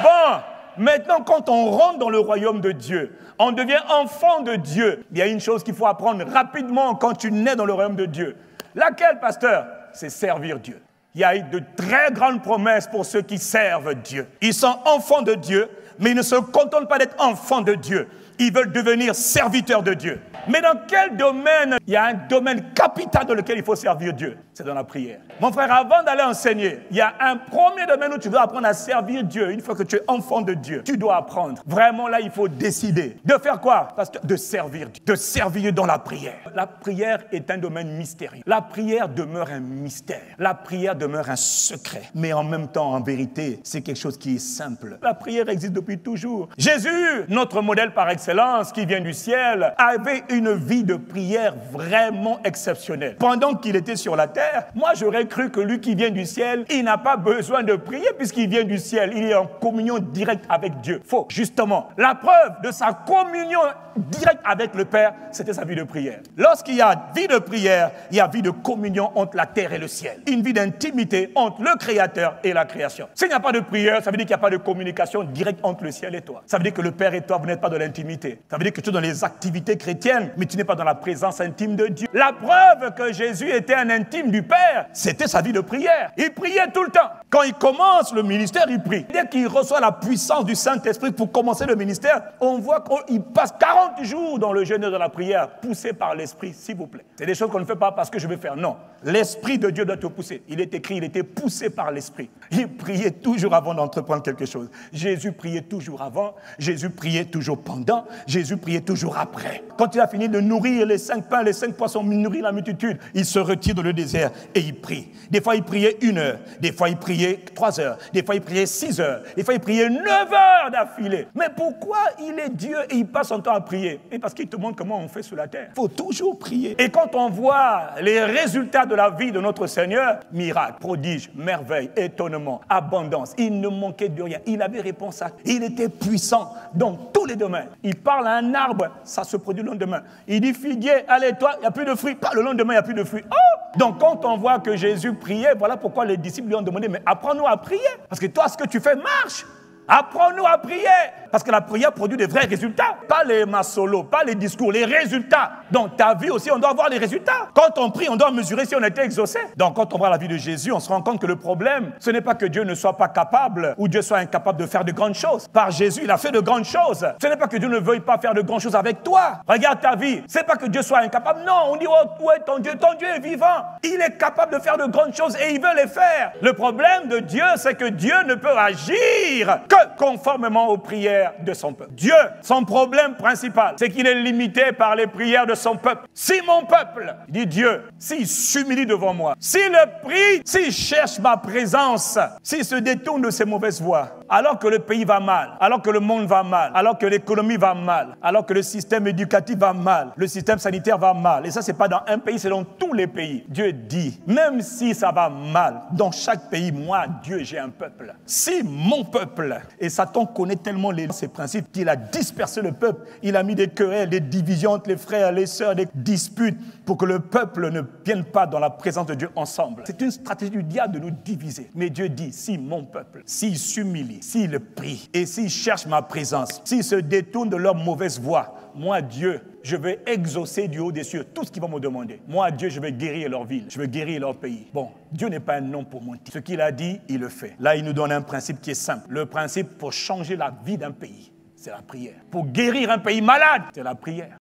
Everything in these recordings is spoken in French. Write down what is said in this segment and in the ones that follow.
Bon, maintenant quand on rentre dans le royaume de Dieu, on devient enfant de Dieu. Il y a une chose qu'il faut apprendre rapidement quand tu nais dans le royaume de Dieu. Laquelle, pasteur? C'est servir Dieu. Il y a de très grandes promesses pour ceux qui servent Dieu. Ils sont enfants de Dieu, mais ils ne se contentent pas d'être enfants de Dieu. Ils veulent devenir serviteurs de Dieu. Mais dans quel domaine? Il y a un domaine capital dans lequel il faut servir Dieu. C'est dans la prière. Mon frère, avant d'aller enseigner, il y a un premier domaine où tu dois apprendre à servir Dieu. Une fois que tu es enfant de Dieu, tu dois apprendre. Vraiment, là, il faut décider. De faire quoi? Parce que de servir Dieu. De servir dans la prière. La prière est un domaine mystérieux. La prière demeure un mystère. La prière demeure un secret. Mais en même temps, en vérité, c'est quelque chose qui est simple. La prière existe depuis toujours. Jésus, notre modèle par excellence, qui vient du ciel, avait une vie de prière vraiment exceptionnelle. Pendant qu'il était sur la terre, moi j'aurais cru que lui qui vient du ciel, il n'a pas besoin de prier puisqu'il vient du ciel. Il est en communion directe avec Dieu. Faux. Justement, la preuve de sa communion directe avec le Père, c'était sa vie de prière. Lorsqu'il y a vie de prière, il y a vie de communion entre la terre et le ciel. Une vie d'intimité entre le Créateur et la création. S'il n'y a pas de prière, ça veut dire qu'il n'y a pas de communication directe entre le ciel et toi. Ça veut dire que le Père et toi, vous n'êtes pas dans l'intimité. Ça veut dire que tu es dans les activités chrétiennes, mais tu n'es pas dans la présence intime de Dieu. La preuve que Jésus était un intime du Père, c'était sa vie de prière. Il priait tout le temps. Quand il commence le ministère, il prie. Dès qu'il reçoit la puissance du Saint-Esprit pour commencer le ministère, on voit qu'il passe 40 jours dans le jeûne et dans la prière, poussé par l'Esprit, s'il vous plaît. C'est des choses qu'on ne fait pas parce que je veux faire. Non. L'Esprit de Dieu doit te pousser. Il est écrit, il était poussé par l'Esprit. Il priait toujours avant d'entreprendre quelque chose. Jésus priait toujours avant. Jésus priait toujours pendant. Jésus priait toujours après. Quand il a fini de nourrir les 5 pains, les 5 poissons, nourrir la multitude, il se retire dans le désert et il prie. Des fois, il priait 1 heure. Des fois, il priait 3 heures. Des fois, il priait 6 heures. Des fois, il priait 9 heures d'affilée. Mais pourquoi il est Dieu et il passe son temps à prier? Et parce qu'il te montre comment on fait sur la terre. Il faut toujours prier. Et quand on voit les résultats de la vie de notre Seigneur, miracle, prodige, merveille, étonnement, abondance, il ne manquait de rien. Il avait réponse à... Il était puissant dans tous les domaines. Il parle à un arbre, ça se produit le lendemain. Il dit, figuier, allez, toi, il n'y a plus de fruits. Pas le lendemain, il n'y a plus de fruits. Oh! Donc, quand on voit que Jésus priait, voilà pourquoi les disciples lui ont demandé, mais apprends-nous à prier. Parce que toi, ce que tu fais marche. Apprends-nous à prier. Parce que la prière produit de vrais résultats. Pas les massolos, pas les discours, les résultats. Dans ta vie aussi, on doit avoir les résultats. Quand on prie, on doit mesurer si on a été exaucé. Donc quand on voit la vie de Jésus, on se rend compte que le problème, ce n'est pas que Dieu ne soit pas capable ou Dieu soit incapable de faire de grandes choses. Par Jésus, il a fait de grandes choses. Ce n'est pas que Dieu ne veuille pas faire de grandes choses avec toi. Regarde ta vie. Ce n'est pas que Dieu soit incapable. Non, on dit, oh, où est ton Dieu? Ton Dieu est vivant. Il est capable de faire de grandes choses et il veut les faire. Le problème de Dieu, c'est que Dieu ne peut agir que conformément aux prières de son peuple. Dieu, son problème principal, c'est qu'il est limité par les prières de son peuple. Si mon peuple, dit Dieu, s'il s'humilie devant moi, s'il prie, s'il cherche ma présence, s'il se détourne de ses mauvaises voies, alors que le pays va mal, alors que le monde va mal, alors que l'économie va mal, alors que le système éducatif va mal, le système sanitaire va mal, et ça c'est pas dans un pays, c'est dans tous les pays. Dieu dit, même si ça va mal, dans chaque pays, moi, Dieu, j'ai un peuple. Si mon peuple, et Satan connaît tellement ces principes qu'il a dispersé le peuple, il a mis des querelles, des divisions entre les frères, les sœurs, des disputes, pour que le peuple ne vienne pas dans la présence de Dieu ensemble. C'est une stratégie du diable de nous diviser. Mais Dieu dit, si mon peuple, s'il s'humilie, s'il prie, et s'il cherche ma présence, s'il se détourne de leur mauvaise voie, moi, Dieu, je vais exaucer du haut des cieux tout ce qu'ils vont me demander. Moi, Dieu, je vais guérir leur ville, je vais guérir leur pays. Bon, Dieu n'est pas un nom pour mentir. Ce qu'il a dit, il le fait. Là, il nous donne un principe qui est simple. Le principe pour changer la vie d'un pays, c'est la prière. Pour guérir un pays malade, c'est la prière.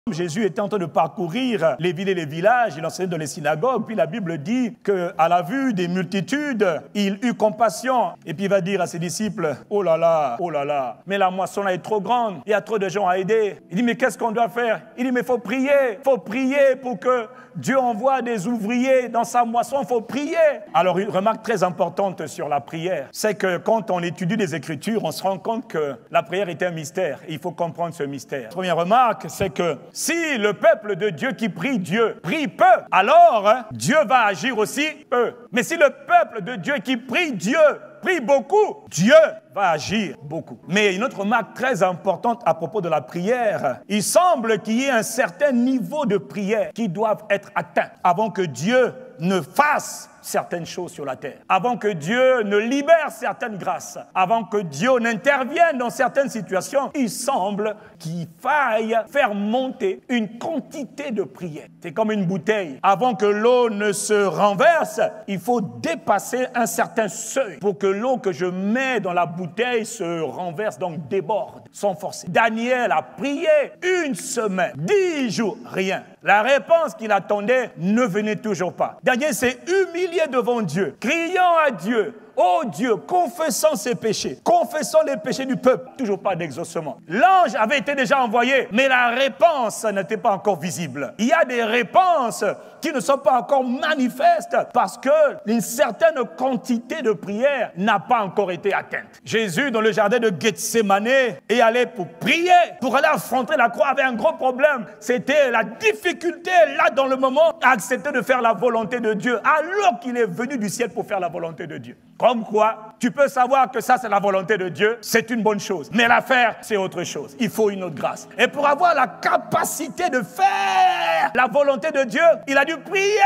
Jésus était en train de parcourir les villes et les villages, il enseignait dans les synagogues, puis la Bible dit qu'à la vue des multitudes, il eut compassion. Et puis il va dire à ses disciples, oh là là, mais la moisson là est trop grande, il y a trop de gens à aider. Il dit, mais qu'est-ce qu'on doit faire? Il dit, mais il faut prier pour que Dieu envoie des ouvriers dans sa moisson, il faut prier. Alors une remarque très importante sur la prière, c'est que quand on étudie les Écritures, on se rend compte que la prière est un mystère, et il faut comprendre ce mystère. Première remarque, c'est que si le peuple de Dieu qui prie Dieu prie peu, alors Dieu va agir aussi peu. Mais si le peuple de Dieu qui prie Dieu prie beaucoup, Dieu va agir beaucoup. Mais une autre remarque très importante à propos de la prière, il semble qu'il y ait un certain niveau de prière qui doit être atteint avant que Dieu ne fasse certaines choses sur la terre, avant que Dieu ne libère certaines grâces, avant que Dieu n'intervienne dans certaines situations, il semble qu'il faille faire monter une quantité de prières. C'est comme une bouteille. Avant que l'eau ne se renverse, il faut dépasser un certain seuil pour que l'eau que je mets dans la bouteille se renverse, donc déborde, sans forcer. Daniel a prié une semaine, 10 jours, rien. La réponse qu'il attendait ne venait toujours pas. Daniel s'est humilié devant Dieu, criant à Dieu. Oh Dieu, confessant ses péchés, confessant les péchés du peuple, toujours pas d'exaucement. L'ange avait été déjà envoyé, mais la réponse n'était pas encore visible. Il y a des réponses qui ne sont pas encore manifestes parce qu'une certaine quantité de prière n'a pas encore été atteinte. Jésus, dans le jardin de Gethsémane, est allé pour prier, pour aller affronter la croix, avait un gros problème. C'était la difficulté, là, dans le moment, à accepter de faire la volonté de Dieu, alors qu'il est venu du ciel pour faire la volonté de Dieu. Comme quoi, tu peux savoir que ça, c'est la volonté de Dieu, c'est une bonne chose. Mais la faire, c'est autre chose. Il faut une autre grâce. Et pour avoir la capacité de faire la volonté de Dieu, il a dû prier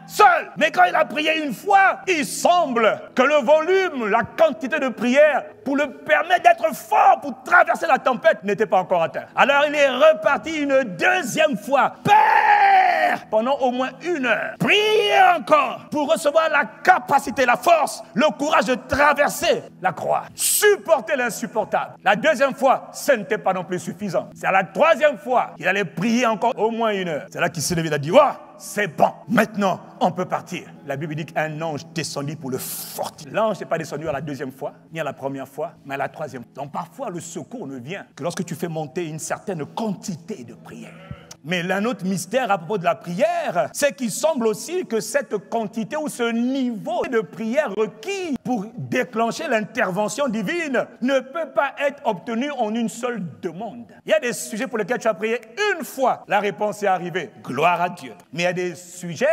seul. Mais quand il a prié une fois, il semble que le volume, la quantité de prière pour le permettre d'être fort pour traverser la tempête n'était pas encore atteint. Alors il est reparti une deuxième fois. Père, pendant au moins 1 heure, priez encore pour recevoir la capacité, la force, le courage de traverser la croix, supporter l'insupportable. La deuxième fois, ce n'était pas non plus suffisant. C'est à la troisième fois qu'il allait prier encore au moins 1 heure. C'est là qu'il s'est levé, il a dit, oh, c'est bon, maintenant on peut partir. La Bible dit qu'un ange descendit pour le fortifier. L'ange n'est pas descendu à la deuxième fois, ni à la première fois, mais à la troisième. Donc parfois le secours ne vient que lorsque tu fais monter une certaine quantité de prière. Mais un autre mystère à propos de la prière, c'est qu'il semble aussi que cette quantité ou ce niveau de prière requis pour déclencher l'intervention divine ne peut pas être obtenu en une seule demande. Il y a des sujets pour lesquels tu as prié une fois, la réponse est arrivée, gloire à Dieu. Mais il y a des sujets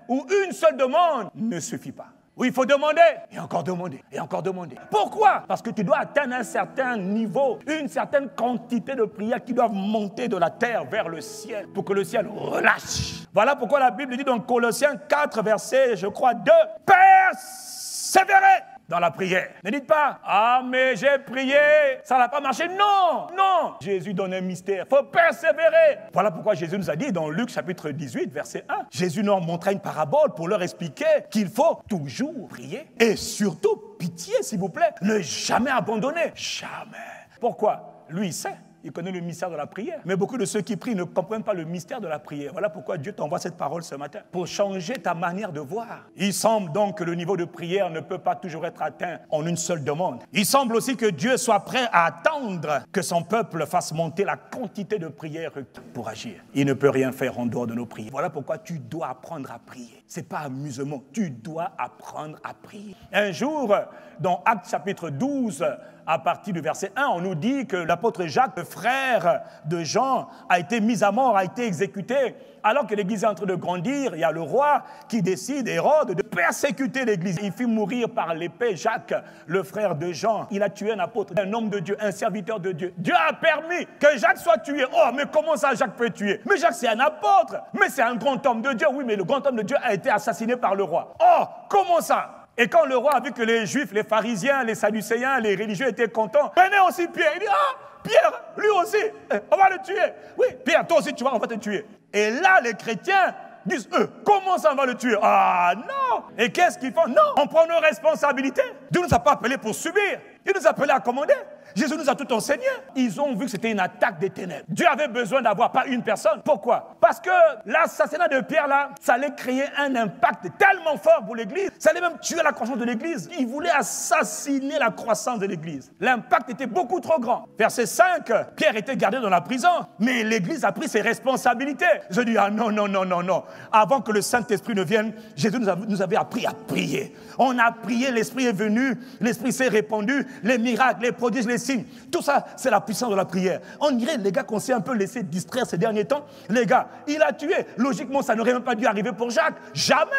où une seule demande ne suffit pas. Oui, il faut demander, et encore demander, et encore demander. Pourquoi? Parce que tu dois atteindre un certain niveau, une certaine quantité de prières qui doivent monter de la terre vers le ciel, pour que le ciel relâche. Voilà pourquoi la Bible dit dans Colossiens 4, verset, je crois, 2, persévérer dans la prière. Ne dites pas, ah mais j'ai prié, ça n'a pas marché. Non, non. Jésus donne un mystère, il faut persévérer. Voilà pourquoi Jésus nous a dit dans Luc chapitre 18, verset 1, Jésus nous montra une parabole pour leur expliquer qu'il faut toujours prier et surtout pitié, s'il vous plaît, ne jamais abandonner. Jamais. Pourquoi? Lui, il sait. Il connaît le mystère de la prière. Mais beaucoup de ceux qui prient ne comprennent pas le mystère de la prière. Voilà pourquoi Dieu t'envoie cette parole ce matin, pour changer ta manière de voir. Il semble donc que le niveau de prière ne peut pas toujours être atteint en une seule demande. Il semble aussi que Dieu soit prêt à attendre que son peuple fasse monter la quantité de prière pour agir. Il ne peut rien faire en dehors de nos prières. Voilà pourquoi tu dois apprendre à prier. Ce n'est pas amusement. Tu dois apprendre à prier. Un jour, dans Actes chapitre 12, à partir du verset 1, on nous dit que l'apôtre Jacques, le frère de Jean, a été mis à mort, a été exécuté. Alors que l'Église est en train de grandir, il y a le roi qui décide, Hérode, de persécuter l'Église. Il fit mourir par l'épée Jacques, le frère de Jean. Il a tué un apôtre, un homme de Dieu, un serviteur de Dieu. Dieu a permis que Jacques soit tué. Oh, mais comment ça Jacques peut tuer? Mais Jacques, c'est un apôtre. Mais c'est un grand homme de Dieu. Oui, mais le grand homme de Dieu a été assassiné par le roi. Oh, comment ça? Et quand le roi a vu que les Juifs, les pharisiens, les sadducéens, les religieux étaient contents, venez aussi Pierre. Il dit, ah, Pierre, lui aussi, on va le tuer. Oui, Pierre, toi aussi, tu vois, on va te tuer. Et là, les chrétiens disent, comment ça on va le tuer? Ah non. Et qu'est-ce qu'ils font? Non, on prend nos responsabilités. Dieu ne nous a pas appelés pour subir. Il nous a appelés à commander. Jésus nous a tout enseigné. Ils ont vu que c'était une attaque des ténèbres. Dieu avait besoin d'avoir pas une personne. Pourquoi? Parce que l'assassinat de Pierre, là, ça allait créer un impact tellement fort pour l'Église. Ça allait même tuer la croissance de l'Église. Il voulait assassiner la croissance de l'Église. L'impact était beaucoup trop grand. Verset 5, Pierre était gardé dans la prison, mais l'Église a pris ses responsabilités. Je dis, ah non, non, non, non, non. Avant que le Saint-Esprit ne vienne, Jésus nous avait appris à prier. On a prié, l'Esprit est venu, l'Esprit s'est répandu, les miracles, les prodiges, les signes. Tout ça, c'est la puissance de la prière. On dirait, les gars, qu'on s'est un peu laissé distraire ces derniers temps. Les gars, il a tué. Logiquement, ça n'aurait même pas dû arriver pour Jacques. Jamais.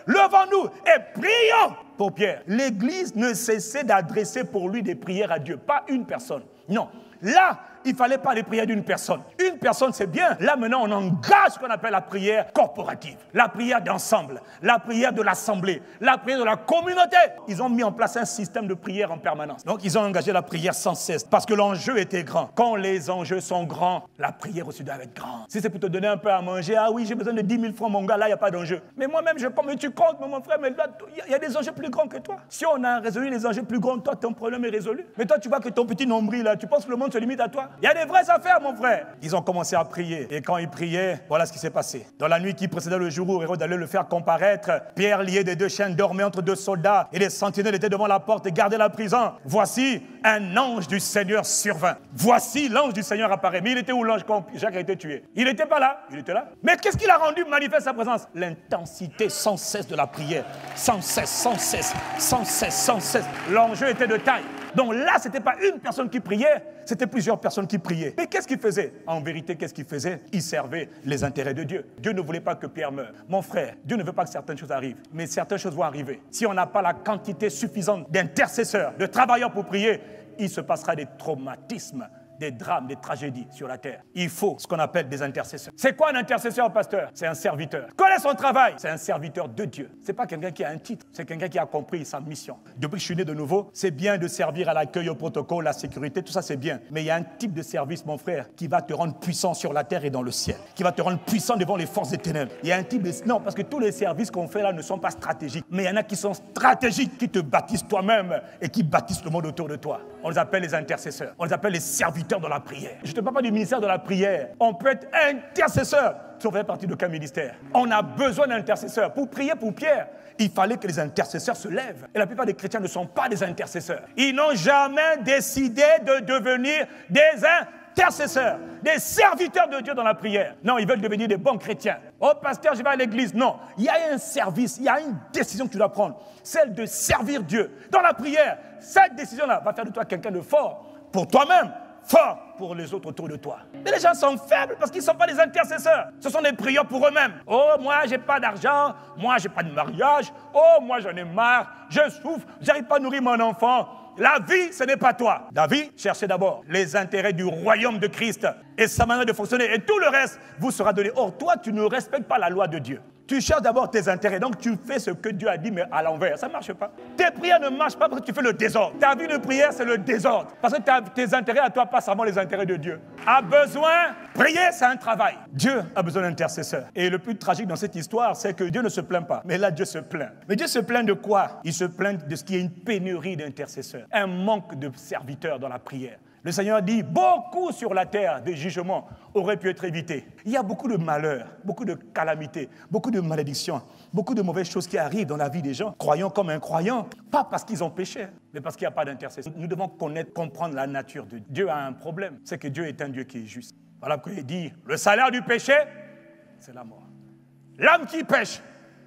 Levons-nous et prions pour Pierre. L'Église ne cessait d'adresser pour lui des prières à Dieu. Pas une personne. Non. Là, il ne fallait pas les prières d'une personne. Une personne, c'est bien. Là, maintenant, on engage ce qu'on appelle la prière corporative, la prière d'ensemble, la prière de l'assemblée, la prière de la communauté. Ils ont mis en place un système de prière en permanence. Donc, ils ont engagé la prière sans cesse parce que l'enjeu était grand. Quand les enjeux sont grands, la prière aussi doit être grande. Si c'est pour te donner un peu à manger, ah oui, j'ai besoin de 10 000 francs, mon gars, là, il n'y a pas d'enjeu. Mais moi-même, mais tu comptes, mon frère, mais là, il y a des enjeux plus grands que toi. Si on a résolu les enjeux plus grands, toi, ton problème est résolu. Mais toi, tu vois que ton petit nombril, là, tu penses que le monde se limite à toi. Il y a des vraies affaires, mon frère. Ils ont commencé à prier. Et quand ils priaient, voilà ce qui s'est passé. Dans la nuit qui précédait le jour où Hérode allait le faire comparaître, Pierre, lié des 2 chaînes, dormait entre 2 soldats et les sentinelles étaient devant la porte et gardaient la prison. Voici un ange du Seigneur survint. Voici l'ange du Seigneur apparaît. Mais il était où l'ange quand Jacques a été tué? Il n'était pas là. Il était là. Mais qu'est-ce qu'il a rendu manifeste sa présence? L'intensité sans cesse de la prière. Sans cesse, sans cesse, sans cesse, sans cesse. L'enjeu était de taille. Donc là, ce n'était pas une personne qui priait, c'était plusieurs personnes qui priaient. Mais qu'est-ce qu'il faisait? En vérité, qu'est-ce qu'il faisait? Il servait les intérêts de Dieu. Dieu ne voulait pas que Pierre meure. Mon frère, Dieu ne veut pas que certaines choses arrivent, mais certaines choses vont arriver. Si on n'a pas la quantité suffisante d'intercesseurs, de travailleurs pour prier, il se passera des traumatismes, des drames, des tragédies sur la terre. Il faut ce qu'on appelle des intercesseurs. C'est quoi un intercesseur, pasteur? C'est un serviteur. Quel est son travail? C'est un serviteur de Dieu. C'est pas quelqu'un qui a un titre, c'est quelqu'un qui a compris sa mission. Depuis que je suis né de nouveau, c'est bien de servir à l'accueil, au protocole, la sécurité, tout ça c'est bien. Mais il y a un type de service, mon frère, qui va te rendre puissant sur la terre et dans le ciel, qui va te rendre puissant devant les forces des ténèbres. Il y a un type de... Non, parce que tous les services qu'on fait là ne sont pas stratégiques, mais il y en a qui sont stratégiques, qui te bâtissent toi-même et qui bâtissent le monde autour de toi. On les appelle les intercesseurs, on les appelle les serviteurs dans la prière. Je ne te parle pas du ministère de la prière. On peut être intercesseur si on fait partie d'aucun ministère. On a besoin d'intercesseurs. Pour prier pour Pierre, il fallait que les intercesseurs se lèvent. Et la plupart des chrétiens ne sont pas des intercesseurs. Ils n'ont jamais décidé de devenir des intercesseurs, des serviteurs de Dieu dans la prière. Non, ils veulent devenir des bons chrétiens. Oh, pasteur, je vais à l'église. Non, il y a un service, il y a une décision que tu dois prendre. Celle de servir Dieu. Dans la prière, cette décision-là va faire de toi quelqu'un de fort pour toi-même, fort pour les autres autour de toi. Mais les gens sont faibles parce qu'ils ne sont pas des intercesseurs. Ce sont des prieurs pour eux-mêmes. Oh, moi, je n'ai pas d'argent. Moi, je n'ai pas de mariage. Oh, moi, j'en ai marre. Je souffre. Je n'arrive pas à nourrir mon enfant. La vie, ce n'est pas toi. La vie, cherchez d'abord les intérêts du royaume de Christ et sa manière de fonctionner. Et tout le reste vous sera donné. Or, toi, tu ne respectes pas la loi de Dieu. Tu cherches d'abord tes intérêts, donc tu fais ce que Dieu a dit, mais à l'envers. Ça ne marche pas. Tes prières ne marchent pas parce que tu fais le désordre. Ta vie de prière, c'est le désordre. Parce que tes intérêts à toi passent avant les intérêts de Dieu. A besoin, prier, c'est un travail. Dieu a besoin d'intercesseurs. Et le plus tragique dans cette histoire, c'est que Dieu ne se plaint pas. Mais là, Dieu se plaint. Mais Dieu se plaint de quoi? Il se plaint de ce qui est une pénurie d'intercesseurs. Un manque de serviteurs dans la prière. Le Seigneur dit, beaucoup sur la terre des jugements auraient pu être évités. Il y a beaucoup de malheurs, beaucoup de calamités, beaucoup de malédictions, beaucoup de mauvaises choses qui arrivent dans la vie des gens, croyants comme incroyants, pas parce qu'ils ont péché, mais parce qu'il n'y a pas d'intercession. Nous devons comprendre la nature de Dieu. Dieu a un problème, c'est que Dieu est un Dieu qui est juste. Voilà pourquoi il dit, le salaire du péché, c'est la mort. L'âme qui pêche,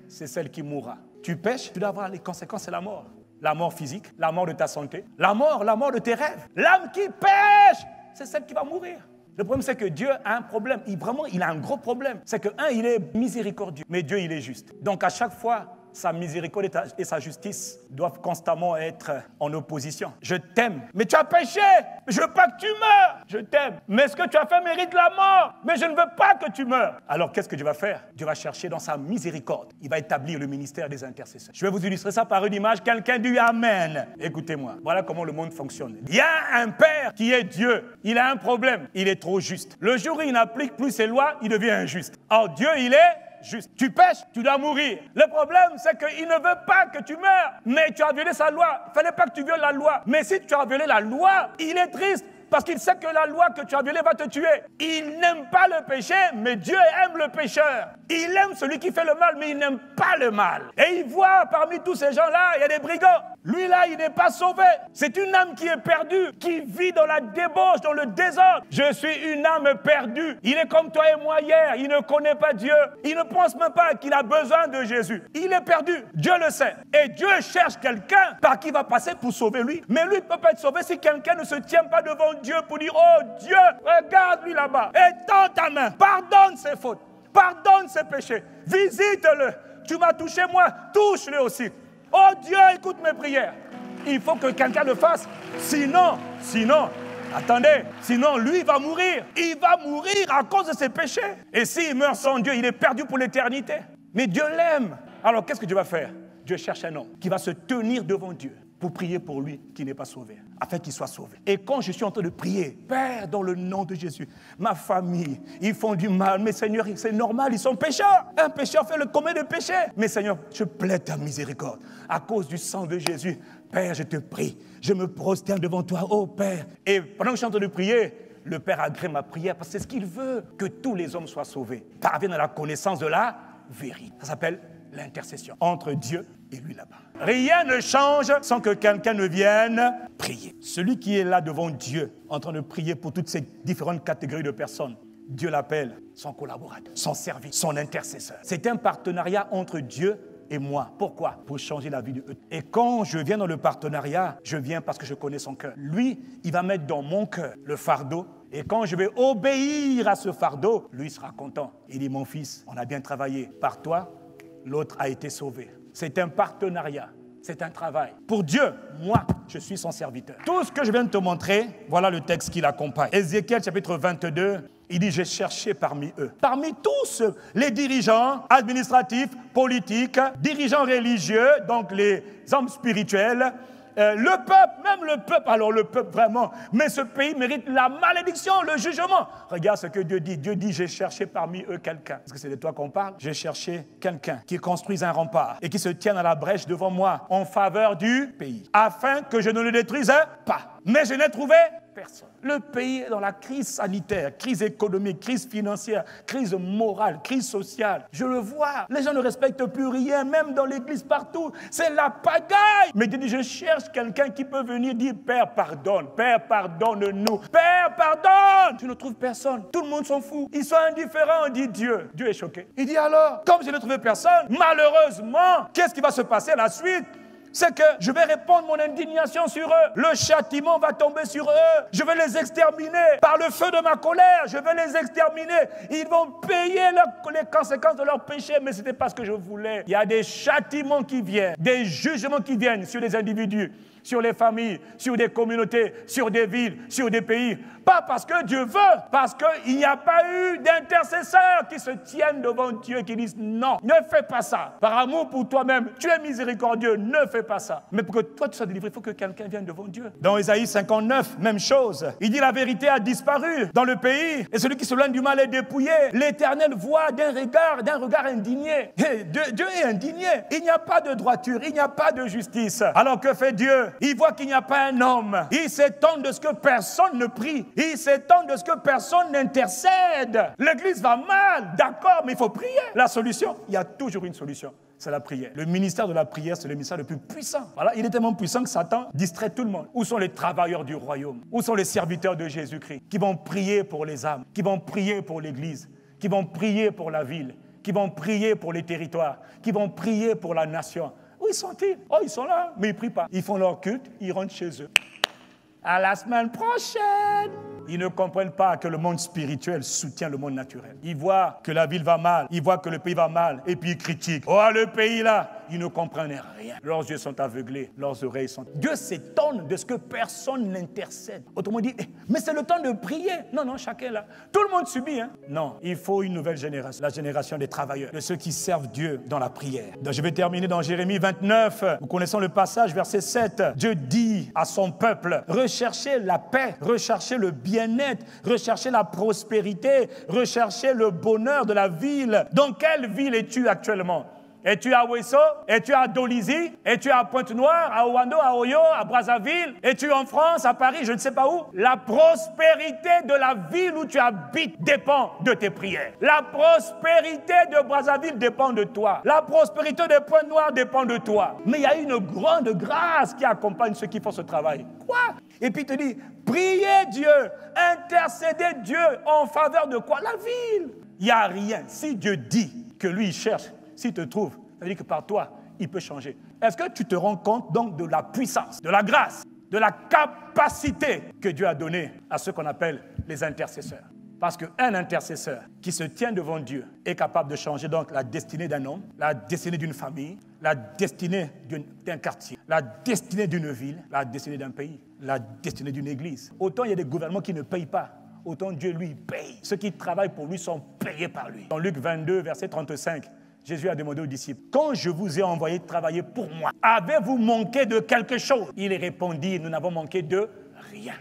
c'est celle qui mourra. Tu pêches, tu dois avoir les conséquences, c'est la mort. La mort physique, la mort de ta santé, la mort de tes rêves. L'âme qui pêche, c'est celle qui va mourir. Le problème, c'est que Dieu a un problème. Il a un gros problème. C'est que, il est miséricordieux, mais Dieu, il est juste. Donc, à chaque fois, sa miséricorde et sa justice doivent constamment être en opposition. Je t'aime, mais tu as péché. Je ne veux pas que tu meurs. Je t'aime, mais ce que tu as fait mérite la mort. Mais je ne veux pas que tu meurs. Alors, qu'est-ce que Dieu va faire? Dieu va chercher dans sa miséricorde. Il va établir le ministère des intercesseurs. Je vais vous illustrer ça par une image. Quelqu'un dit Amen. Écoutez-moi. Voilà comment le monde fonctionne. Il y a un père qui est Dieu. Il a un problème. Il est trop juste. Le jour où il n'applique plus ses lois, il devient injuste. Or, Dieu, il est juste. Tu pêches, tu dois mourir. Le problème, c'est qu'il ne veut pas que tu meurs. Mais tu as violé sa loi. Il ne fallait pas que tu violes la loi. Mais si tu as violé la loi, il est triste. Parce qu'il sait que la loi que tu as violée va te tuer. Il n'aime pas le péché, mais Dieu aime le pécheur. Il aime celui qui fait le mal, mais il n'aime pas le mal. Et il voit parmi tous ces gens-là, il y a des brigands. Lui là, il n'est pas sauvé. C'est une âme qui est perdue, qui vit dans la débauche, dans le désordre. Je suis une âme perdue. Il est comme toi et moi hier. Il ne connaît pas Dieu. Il ne pense même pas qu'il a besoin de Jésus. Il est perdu. Dieu le sait. Et Dieu cherche quelqu'un par qui il va passer pour sauver lui. Mais lui ne peut pas être sauvé si quelqu'un ne se tient pas devant Dieu pour dire, oh Dieu, regarde-lui là-bas. Étends ta main. Pardonne ses fautes. Pardonne ses péchés. Visite-le. Tu m'as touché moi. Touche-le aussi. Oh Dieu, écoute mes prières. Il faut que quelqu'un le fasse. Sinon, Attendez, sinon lui va mourir. Il va mourir à cause de ses péchés. Et s'il meurt sans Dieu, il est perdu pour l'éternité. Mais Dieu l'aime. Alors qu'est-ce que Dieu va faire? Dieu cherche un homme qui va se tenir devant Dieu pour prier pour lui qui n'est pas sauvé, afin qu'il soit sauvé. Et quand je suis en train de prier, Père, dans le nom de Jésus, ma famille, ils font du mal, mais Seigneur, c'est normal, ils sont pécheurs. Un pécheur fait le commet de péché. Mais Seigneur, je plaide ta miséricorde. À cause du sang de Jésus, Père, je te prie, je me prosterne devant toi, oh Père. Et pendant que je suis en train de prier, le Père agrée ma prière parce que c'est ce qu'il veut, que tous les hommes soient sauvés, parviennent à la connaissance de la vérité. Ça s'appelle l'intercession entre Dieu et lui là-bas. Rien ne change sans que quelqu'un ne vienne prier. Celui qui est là devant Dieu, en train de prier pour toutes ces différentes catégories de personnes, Dieu l'appelle son collaborateur, son service, son intercesseur. C'est un partenariat entre Dieu et moi. Pourquoi? Pour changer la vie de eux. Et quand je viens dans le partenariat, je viens parce que je connais son cœur. Lui, il va mettre dans mon cœur le fardeau. Et quand je vais obéir à ce fardeau, lui sera content. Il dit, mon fils, on a bien travaillé. Par toi, l'autre a été sauvé. C'est un partenariat, c'est un travail. Pour Dieu, moi, je suis son serviteur. Tout ce que je viens de te montrer, voilà le texte qui l'accompagne. Ézéchiel chapitre 22, il dit, j'ai cherché parmi eux. Parmi tous les dirigeants administratifs, politiques, dirigeants religieux, donc les hommes spirituels, le peuple, même le peuple, alors le peuple vraiment, mais ce pays mérite la malédiction, le jugement. Regarde ce que Dieu dit. Dieu dit, j'ai cherché parmi eux quelqu'un. Est-ce que c'est de toi qu'on parle? J'ai cherché quelqu'un qui construise un rempart et qui se tienne à la brèche devant moi en faveur du pays, afin que je ne le détruise pas. Mais je n'ai trouvé personne. Le pays est dans la crise sanitaire, crise économique, crise financière, crise morale, crise sociale. Je le vois. Les gens ne respectent plus rien, même dans l'église, partout. C'est la pagaille. Mais Dieu dit, je cherche quelqu'un qui peut venir dire, Père, pardonne. Père, pardonne-nous. Père, pardonne. Tu ne trouves personne. Tout le monde s'en fout. Ils sont indifférents, on dit Dieu. Dieu est choqué. Il dit alors, comme je n'ai trouvé personne, malheureusement, qu'est-ce qui va se passer à la suite? C'est que je vais répandre mon indignation sur eux. Le châtiment va tomber sur eux. Je vais les exterminer par le feu de ma colère. Je vais les exterminer. Ils vont payer les conséquences de leur péché. Mais ce n'était pas ce que je voulais. Il y a des châtiments qui viennent, des jugements qui viennent sur les individus, sur les familles, sur des communautés, sur des villes, sur des pays. Pas parce que Dieu veut, parce qu'il n'y a pas eu d'intercesseurs qui se tiennent devant Dieu et qui disent non, ne fais pas ça. Par amour pour toi-même, tu es miséricordieux, ne fais pas ça. Mais pour que toi tu sois délivré, il faut que quelqu'un vienne devant Dieu. Dans Ésaïe 59, même chose. Il dit la vérité a disparu dans le pays et celui qui se loigne du mal est dépouillé. L'Éternel voit d'un regard indigné. Dieu est indigné. Il n'y a pas de droiture, il n'y a pas de justice. Alors que fait Dieu? Il voit qu'il n'y a pas un homme. Il s'étonne de ce que personne ne prie. Il s'étonne de ce que personne n'intercède. L'église va mal, d'accord, mais il faut prier. La solution, il y a toujours une solution. C'est la prière. Le ministère de la prière, c'est le ministère le plus puissant. Voilà, il est tellement puissant que Satan distrait tout le monde. Où sont les travailleurs du royaume? Où sont les serviteurs de Jésus-Christ qui vont prier pour les âmes, qui vont prier pour l'église, qui vont prier pour la ville, qui vont prier pour les territoires, qui vont prier pour la nation? Où ils sont-ils? Oh, ils sont là, mais ils ne prient pas. Ils font leur culte, ils rentrent chez eux. À la semaine prochaine. Ils ne comprennent pas que le monde spirituel soutient le monde naturel. Ils voient que la ville va mal, ils voient que le pays va mal, et puis ils critiquent. Oh, le pays là, ils ne comprennent rien. Leurs yeux sont aveuglés, leurs oreilles sont... Dieu s'étonne de ce que personne n'intercède. Autrement dit, mais c'est le temps de prier. Non, chacun là. Tout le monde subit, hein. Non, il faut une nouvelle génération, la génération des travailleurs, de ceux qui servent Dieu dans la prière. Donc, je vais terminer dans Jérémie 29. Nous connaissons le passage, verset 7. Dieu dit à son peuple, recherchez la paix, recherchez le bien-être, rechercher la prospérité, rechercher le bonheur de la ville. Dans quelle ville es-tu actuellement? Es-tu à Ouesso? Es-tu à Dolisie? Es-tu à Pointe-Noire, à Ouando, à Oyo, à Brazzaville? Es-tu en France, à Paris, je ne sais pas où? La prospérité de la ville où tu habites dépend de tes prières. La prospérité de Brazzaville dépend de toi. La prospérité de Pointe-Noire dépend de toi. Mais il y a une grande grâce qui accompagne ceux qui font ce travail. Quoi? Et puis il te dit, priez Dieu, intercédez Dieu en faveur de quoi? La ville. Il n'y a rien. Si Dieu dit que lui, il cherche, s'il te trouve, ça veut dire que par toi, il peut changer. Est-ce que tu te rends compte donc de la puissance, de la grâce, de la capacité que Dieu a donnée à ceux qu'on appelle les intercesseurs? Parce qu'un intercesseur qui se tient devant Dieu est capable de changer donc la destinée d'un homme, la destinée d'une famille, la destinée d'un quartier, la destinée d'une ville, la destinée d'un pays, la destinée d'une église. Autant il y a des gouvernements qui ne payent pas, autant Dieu, lui, paye. Ceux qui travaillent pour lui sont payés par lui. Dans Luc 22, verset 35, Jésus a demandé aux disciples, « Quand je vous ai envoyé travailler pour moi, avez-vous manqué de quelque chose ?» Ils répondit, « Nous n'avons manqué de rien. »